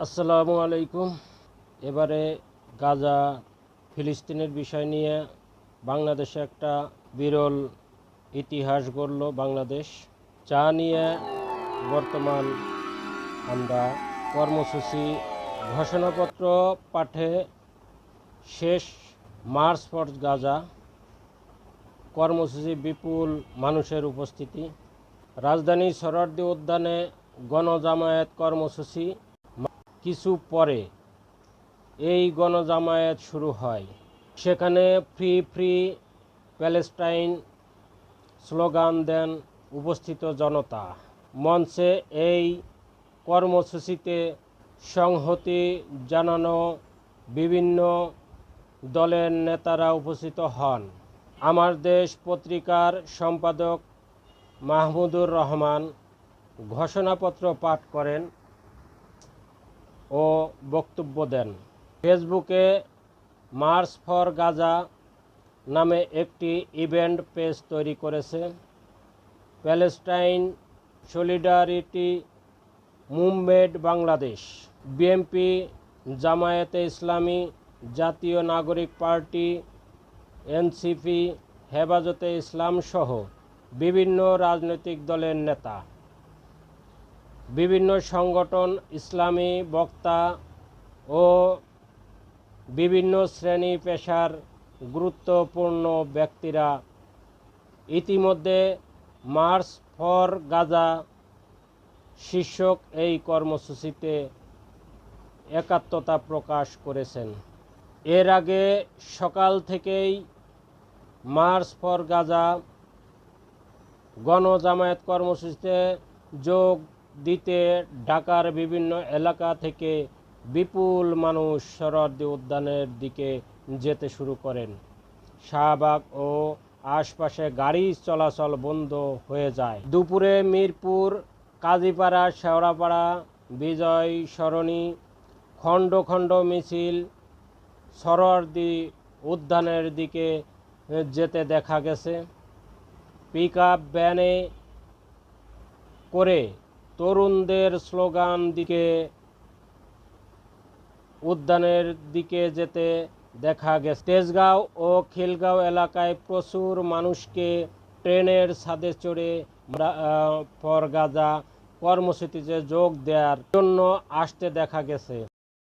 আসসালামু আলাইকুম। এবারে গাজা ফিলিস্তিনের বিষয় নিয়ে বাংলাদেশে একটা বিরল ইতিহাস গড়ল বাংলাদেশ। চা নিয়ে বর্তমান আমরা কর্মসূচি ঘোষণাপত্র পাঠে শেষ। মার্চ ফর গাজা কর্মসূচি বিপুল মানুষের উপস্থিতি। রাজধানী সোহরাওয়ার্দী উদ্যানে গণজামায়াত কর্মসূচি। কিছু পরে এই গণজামায়াত শুরু হয়। সেখানে ফ্রি ফ্রি প্যালেস্টাইন স্লোগান দেন উপস্থিত জনতা। মঞ্চে এই কর্মসূচিতে সংহতি জানানো বিভিন্ন দলের নেতারা উপস্থিত হন। আমার দেশ পত্রিকার সম্পাদক মাহমুদুর রহমান ঘোষণাপত্র পাঠ করেন ও বক্তব্য দেন। ফেসবুকে মার্চ ফর গাজা নামে একটি ইভেন্ট পেজ তৈরি করেছে Palestine solidarity movement Bangladesh, BNP, Jamaat-e Islami, Jatiya নাগরিক পার্টি, এনসিপি, হেফাজতে ইসলাম সহ বিভিন্ন রাজনৈতিক দলের নেতা, বিভিন্ন সংগঠন, ইসলামী বক্তা ও বিভিন্ন শ্রেণী পেশার গুরুত্বপূর্ণ ব্যক্তিরা ইতিমধ্যে মার্চ ফর গাজা শীর্ষক এই কর্মসূচিতে একাত্মতা প্রকাশ করেছেন। এর আগে সকাল থেকেই মার্চ ফর গাজা গণজামায়াত কর্মসূচিতে যোগ দিতে ঢাকার বিভিন্ন এলাকা থেকে বিপুল মানুষ সোহরাওয়ার্দী উদ্যানের দিকে যেতে শুরু করেন। শাহবাগ ও আশপাশে গাড়ি চলাচল বন্ধ হয়ে যায়। দুপুরে মিরপুর, কাজীপাড়া, শেওড়াপাড়া, বিজয় সরণি খণ্ড খণ্ড মিছিল সোহরাওয়ার্দী উদ্যানের দিকে যেতে দেখা গেছে। পিকআপ ভ্যানে করে তরুণদের স্লোগান দিকে উদ্যানের দিকে যেতে দেখা গেছে। তেজগাঁও ও খিলগাঁও এলাকায় প্রচুর মানুষকে ট্রেনের ছাদে চড়ে ফর গাজা কর্মসূচিতে যোগ দেওয়ার জন্য আসতে দেখা গেছে।